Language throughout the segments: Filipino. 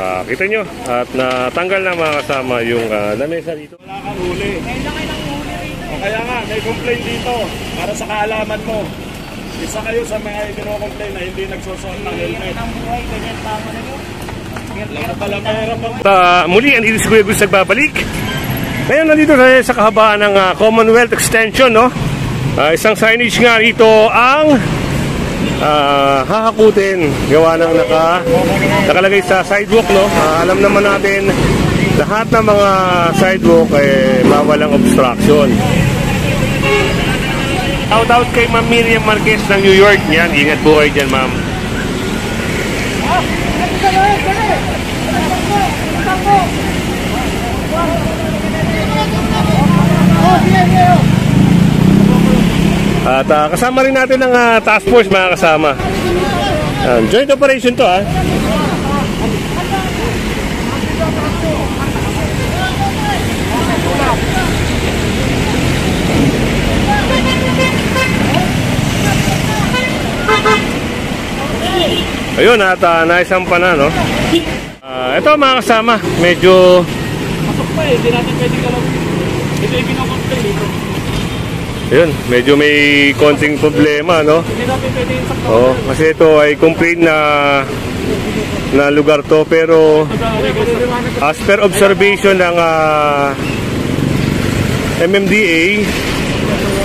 Kita nyo, at natanggal na mga kasama yung lamesa dito. Wala kang huli. O kaya nga, may complaint dito para sa kaalaman mo. Isa kayo sa mga i-complain na hindi nagsusuot ng helmet. Muli, ang Iris Kuya Gus nagbabalik. Ngayon, nandito tayo sa kahabaan ng Commonwealth Extension, no? Isang signage nga rito ang hahakutin. Gawa ng nakalagay sa sidewalk, no? Alam naman natin, lahat ng mga sidewalk bawal ang obstruction. Shout out kay Ma'am Miriam Marquez ng New York. Yan, ingat po kayo dyan, ma'am. At kasama rin natin ng task force, mga kasama. Joint operation to, ha. Ayun, at naisampa na, no? Ito, mga kasama, medyo pasok pa hindi natin pwede galaw. Ito yung kinocontrol dito. ayun, medyo may konting problema, no? Hindi natin pwede yung sakto. Oh, kasi ito ay complete na lugar to, pero as per observation ng MMDA,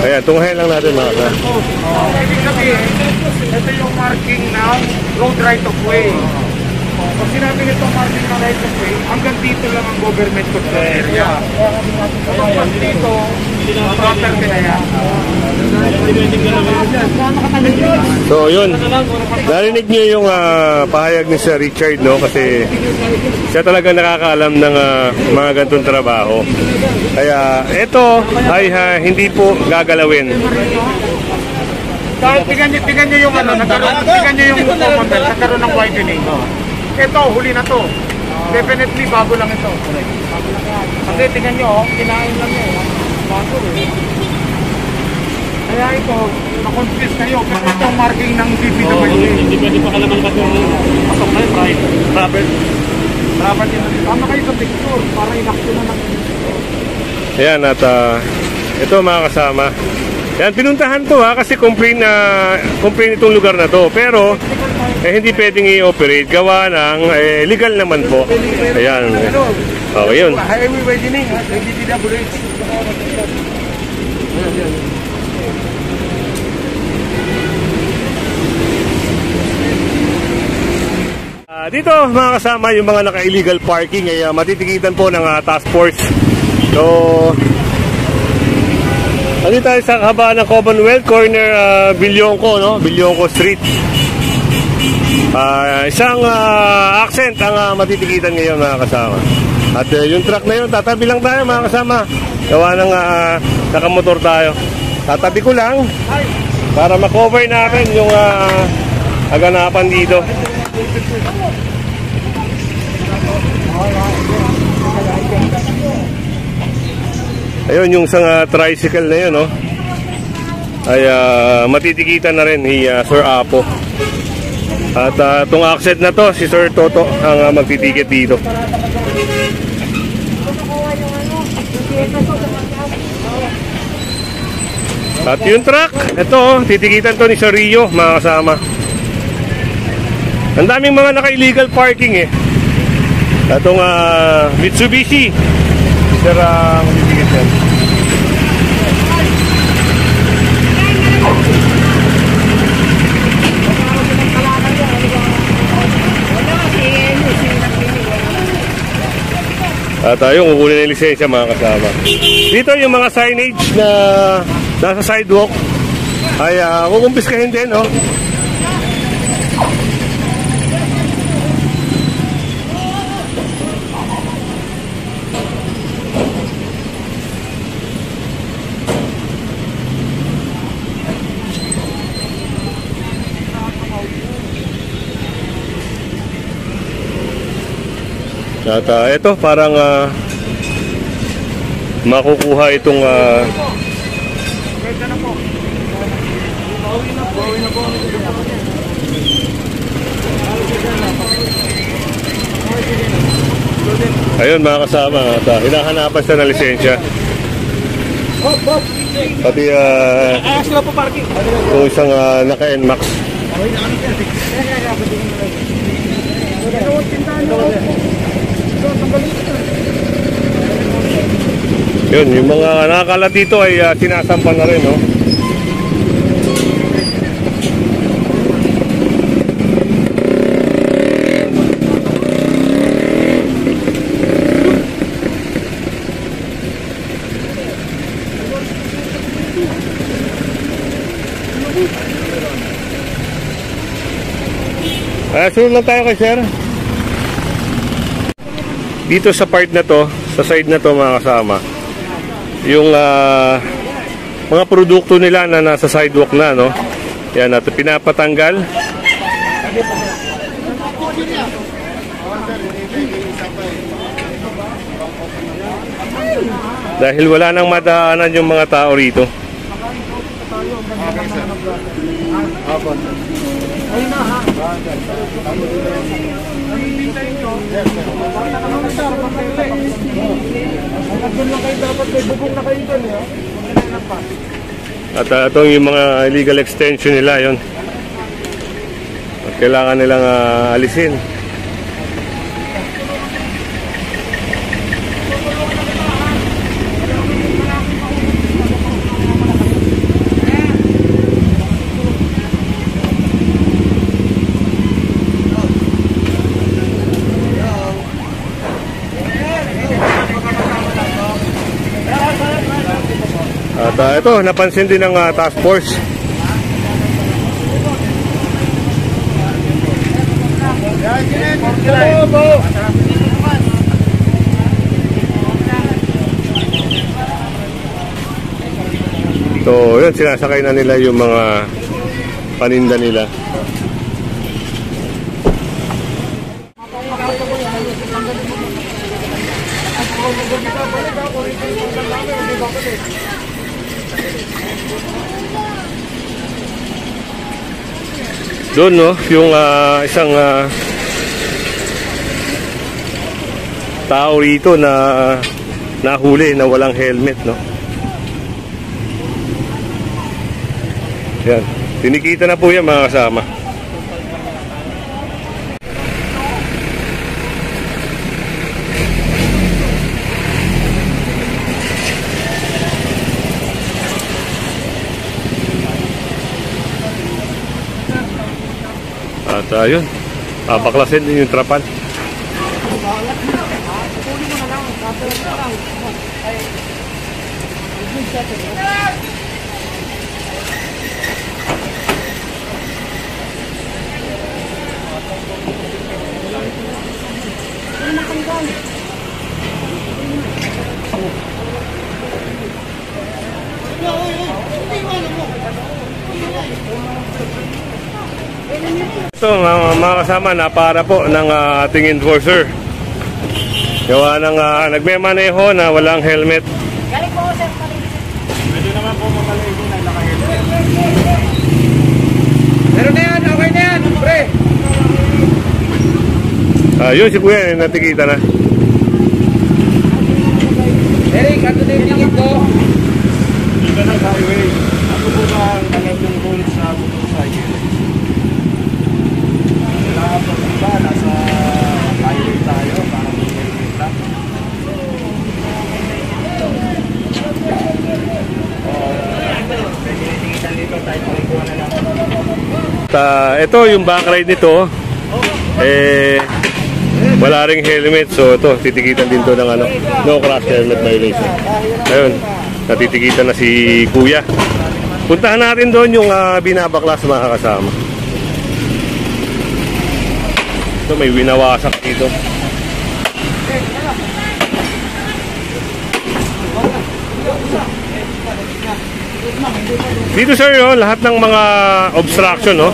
ayan, tunghayin lang natin, mga kasama. Ibig sabihin, ito yung marking ng road right of way. Pag sinabi nito marking ng right of way, hanggang dito lang ang government control area. Pag dito, property na yan. So yun, narinig nyo yung pahayag ni Sir Richard, no? Kasi siya talaga nakakaalam ng mga ganitong trabaho. Kaya ito ay hindi po gagalawin. Dahil tingnan nyo yung nagkaroon ng widening. Ito, huli na to. Definitely, bago lang ito. Kasi tingnan nyo, kinain lang nyo. Bago eh. Kaya ito, na-confuse kayo. Kasi itong marking ng DPWD. Hindi pwede pa kalaman kasi pasok na yung private. Property na dito. Tama kayo sa picture para inaksyon na ng Ayan, at ito, mga kasama. Yan, pinuntahan to, ha, kasi complain itong lugar na to. Pero hindi pwedeng i-operate. Gawa ng legal naman po. Ayan. Okay, yun. highway widening, DPWD. Dito, mga kasama, yung mga naka-illegal parking ay matitikitan po ng task force. So, nandito tayo sa kahabaan ng Commonwealth, corner Bilyongko, no? Bilyongko Street. Isang accent ang matitikitan ngayon, mga kasama. At yung truck na yun, tatabi lang tayo, mga kasama. Gawa ng nakamotor tayo. Tatabi ko lang para makover natin yung aganapan dito. Ayun, yung isang tricycle na yun, no? Ay matitikitan na rin ni Sir Apo. At itong accent na to, si Sir Toto ang magtitikit dito. At yung truck, ito, titikitan to ni Sir Rio, mga kasama. Ang daming mga naka-illegal parking eh. Itong Mitsubishi, Sir ang titikit yan. At yung kukunin ng lisensya, mga kasama. Dito yung mga signage na nasa sidewalk ay kukumpiskahin din, no? At ito parang makukuha itong Pwede na po. Bawi na po. Ayun mga kasama, hinahanapan siya ng lisensya. Pati sila po parking. kung isang naka-NMAX. Yun, yung mga nakakalat dito ay sinasampan na rin, no? Sunod lang tayo kay sir. Dito sa part na to, sa side na to mga kasama, yung mga produkto nila na nasa sidewalk na, no? Yan, at pinapatanggal. Dahil wala nang madaanan yung mga tao rito. Ayun na ha. Namimintay nyo. Doon lang kayo dapat may bubong na kayo doon. At itong yung mga illegal extension nila, yun. At kailangan nilang alisin. At ito, napansin din ng task force. So, yun, sinasakay na nila yung mga paninda nila. Doon, no, yung isang tao rito na nahuli na walang helmet, no. Yan, tinikita na po yan mga kasama. At ayun, papaklasin din yung trapal. Ito mga kasama, napara po ng ating enforcer. Gawa ng nagmemaneho na walang helmet. Galing po sir. Pwede naman po mamaligo na naka-helmet. Meron na yan, okay na yan, pre. Yun si kuya, natikita na. Eric, ano na yung tingin ko? Dito ng highway. Ako po ba ang alam yung rules sa motorcycle? Kailangan po ba nasa highway tayo para mag-helmet lang? Ito yung backride nito, wala ring helmet, so ito titikitan din to ng no crash helmet violation. Ayun, natitikitan na si kuya. Puntahan natin doon yung binabaklas mga kasama. Ito may winawasak dito. Dito sir, lahat ng mga obstruction, no?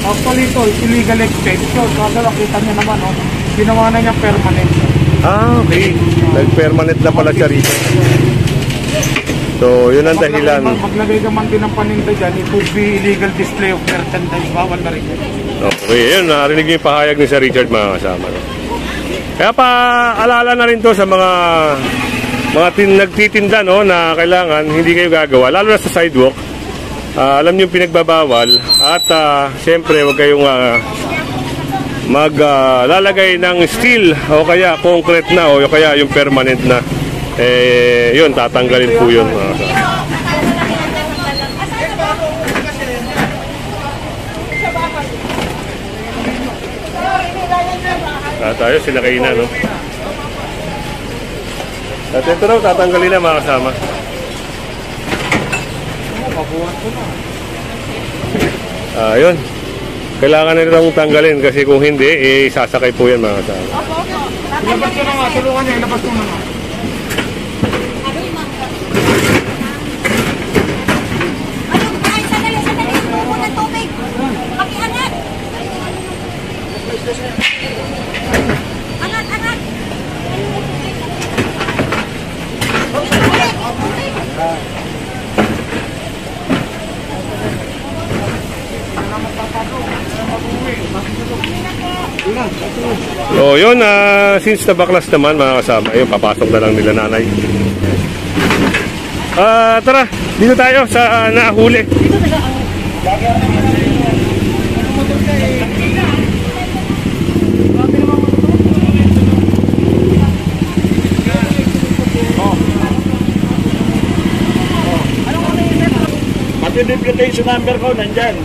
Actually ito, illegal extension. Kasi nakita niyo naman, no? Ginawa na niya permanent. Okay. Nag-permanent na pala siya rito. So, yun ang dahilan. Maglagay naman din ng paninda dyan, it would be illegal display of merchandise. Bawal na rin. Okay, yun. Narinig niyo yung pahayag ni Sir Richard mga kasama, no? Kaya paalala na rin to sa mga nagtitinda, no, na kailangan hindi kayo gagawa, lalo na sa sidewalk. Alam niyo yung pinagbabawal at siyempre huwag kayong maglalagay ng steel o kaya concrete na o kaya yung permanent na. Yun, tatanggalin po yun. Tayo sila kayo na, no? At ito raw, tatanggalin na mga kasama. Yun. Kailangan na rin tanggalin kasi kung hindi, sasakay po yan mga kasama. Ilabas ko na nga, tulungan niya, ilabas ko na nga. So yun, since nabaklas naman mga kasama, yun, papasok na lang nila nanay. Tara, dito tayo sa nahuli. Pati duplication number ko nandyan.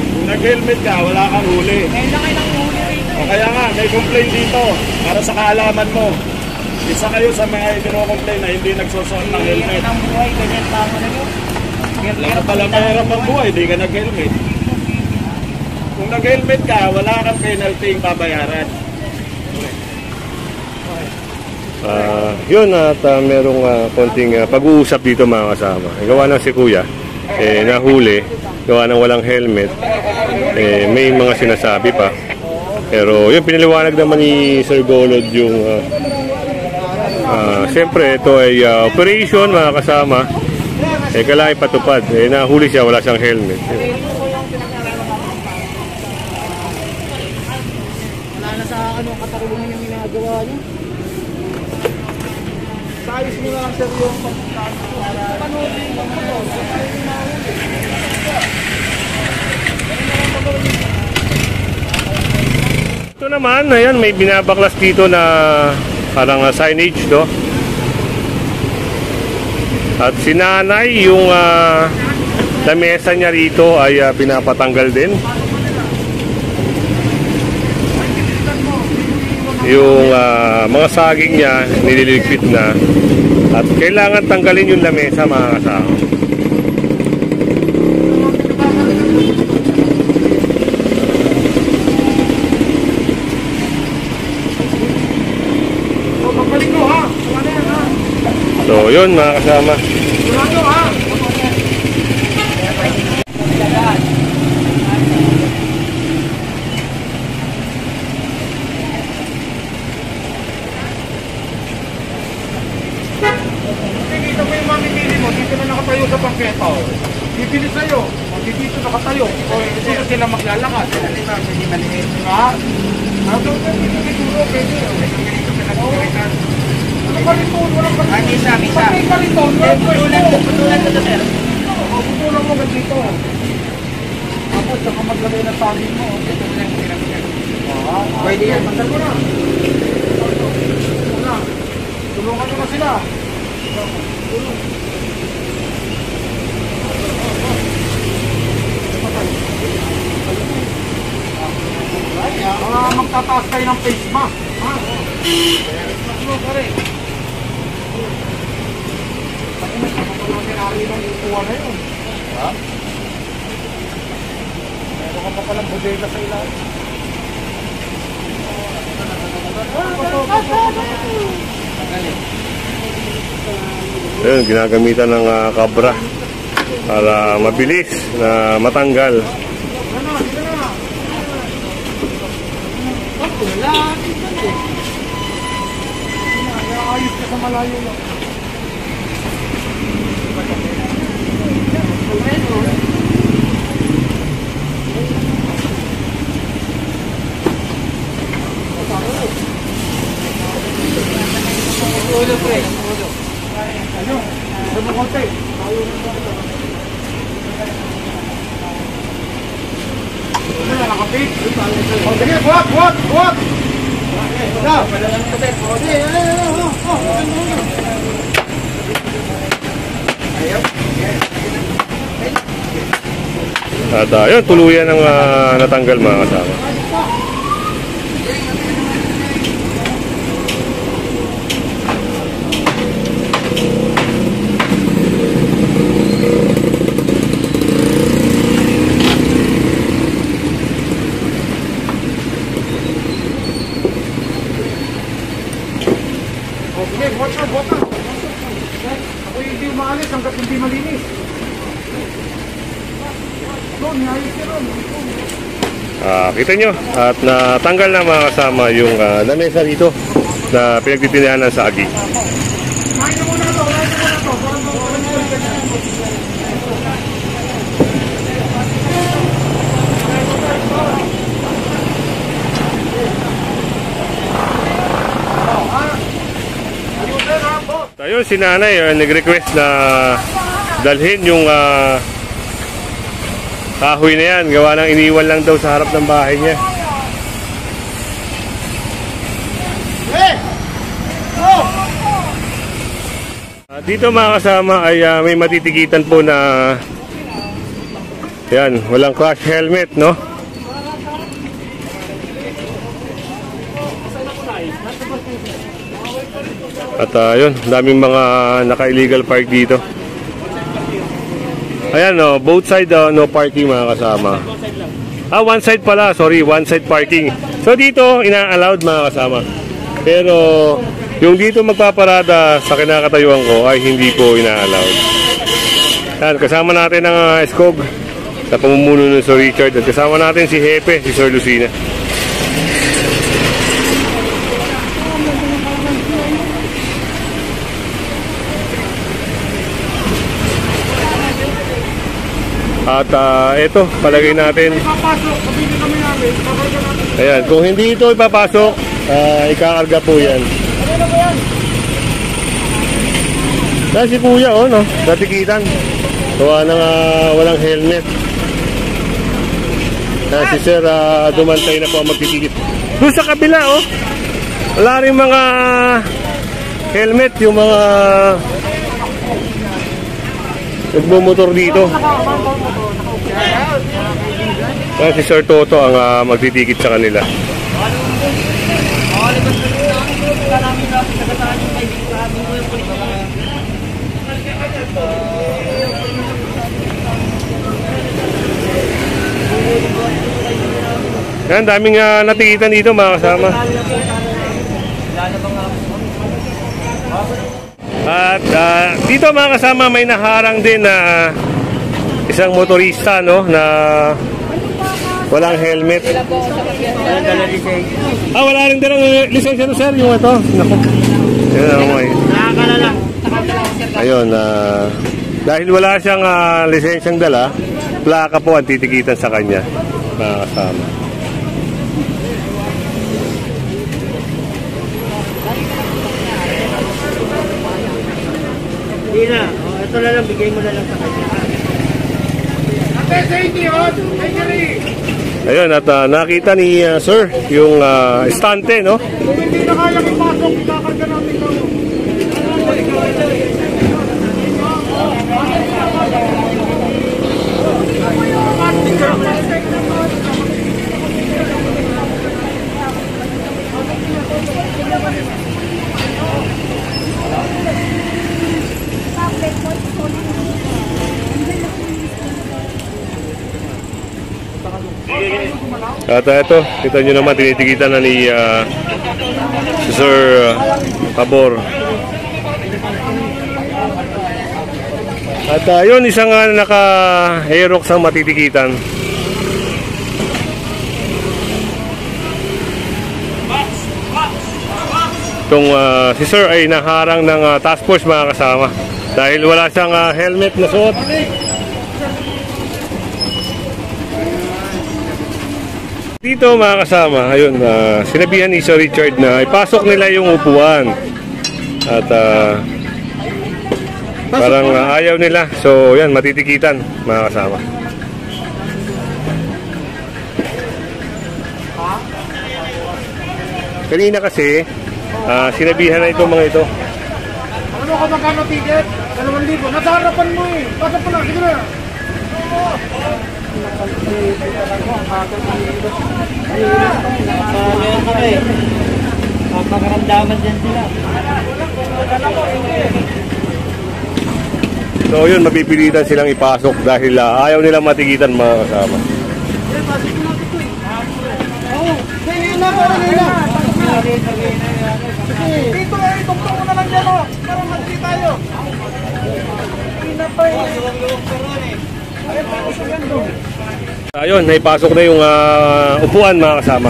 Kung nag-helmet ka, wala kang huli. O kaya nga, may complaint dito para sa kaalaman mo. Isa kayo sa mga ipino-complain na hindi nagsusuot ng helmet. Lahat pala mahirap ang buhay, hindi ka nag-helmet. Kung nag-helmet ka, wala kang penalty yung babayaran. Yun at merong konting pag-uusap dito mga kasama. Gawa ng si Kuya, nahuli, gawa ng walang helmet, may mga sinasabi pa. Pero yun, pinaliwanag naman ni Sir Golod yung siyempre ito ay operation mga kasama, kailangan ipatupad. Nahuli siya, wala siyang helmet. Wala na sa katarungan yung ginagawa niyo. Ayos mo lang sir yung panoodin mo ito. Ito naman, ayan, may binabaklas dito na parang signage, no? At si nanay, yung lamesa niya rito ay pinapatanggal din. Yung mga saging niya nililigpit na at kailangan tanggalin yung lamesa mga kasama. So yun mga kasama. Dito mo yung mamimili mo, dito na nakatayo sa bangketa. Bibili sa'yo, dito nakatayo. O dito sila maglalakad. Hindi maliit. Ha? Dito siguro, pwede. Ano kaliton? Walang kaliton. Misa. Pag may kaliton, walang kaliton. Putulan ko to, sir. Putulan mo dito. Tapos, saka maglagay ng tangin mo. Pwede yan. Mandal mo na. Tulungan nyo na sila. Magtataas kayo ng face mask. Ha? Ano ka rin? Pati may kapapala sinari ng upuan na yun. Ha? Meron ka pa palang bodega sa ilalim. Ayun, ginagamitan ng kabra para mabilis na matanggal. Ayos ka sa malayo lang. Ulo, pre. Ulo. Ano? Ito mo konti. Ano na, nakapit? O, sige, buwag! Ito! At yun, tuluyan ang natanggal mga kasama. Bota. Ako hindi umaalis hanggat hindi malinis. Kita nyo at natanggal na mga kasama yung lamesa dito na pinagtitinahan ng sagi. Ayun, si nanay nag-request na dalhin yung kahoy na yan. Gawa ng iniwan lang daw sa harap ng bahay niya. Dito mga kasama ay may matitikitan po na yan, walang crash helmet, no? At yun, daming mga naka-illegal park dito. Ayan, no, both side no parking mga kasama. One side pala, sorry, one side parking. So dito, ina-allowed mga kasama. Pero yung dito magpaparada sa kinakatayuan ko ay hindi po ina-allowed. Yan, kasama natin ang Escog sa pamumuno ng Sir Richard. At kasama natin si Hepe, si Sir Lucina. At ito, palagay natin. Ayan, kung hindi ito ipapasok, ikakarga po yan. Dahil si Kuya, no? Natikitan. Gawa na walang helmet. Si Sir, dumantay na po ang magtitikit. Doon sa kabila, wala rin mga helmet, yung mga nagmumotor dito. Si Sir Toto ang magtitikit sa kanila. Yan, daming natikitan dito mga kasama. At dito mga kasama may naharang din na isang motorista, no, na walang helmet. Wala rin dalang lisensya no, sir, yung ito. Naku. Ayun, dahil wala siyang lisensyang dala, plaka po ang titikitan sa kanya mga kasama. Hindi na. Ito na lang, bigay mo na lang sa kanya. Ayun, at nakita ni Sir yung estante, no? Kung hindi na kaya ipasok, ikakarga namin ito. At ito, kita nyo naman, tinitikitan na ni Sir Pabor. At yun, isang naka-aerox ang matitikitan. Itong si Sir ay naharang ng task force mga kasama. Dahil wala siyang helmet na suot. Dito mga kasama, ayun, sinabihan ni Sir Richard na ipasok nila yung upuan. At parang ayaw nila. So yan, matitikitan mga kasama. Kanina kasi sinabihan na itong mga ito. Ano ka magkano ticket? 2,000. Nasa harapan mo eh. Pasok ko na, sige na. Makaramdaman din sila. So yun, mapipilitan silang ipasok dahil ayaw nilang matikitan mga kasama. Dito eh, itong na lang yan o. Para mag-free tayo. Ayun, naipasok na yung upuan mga kasama.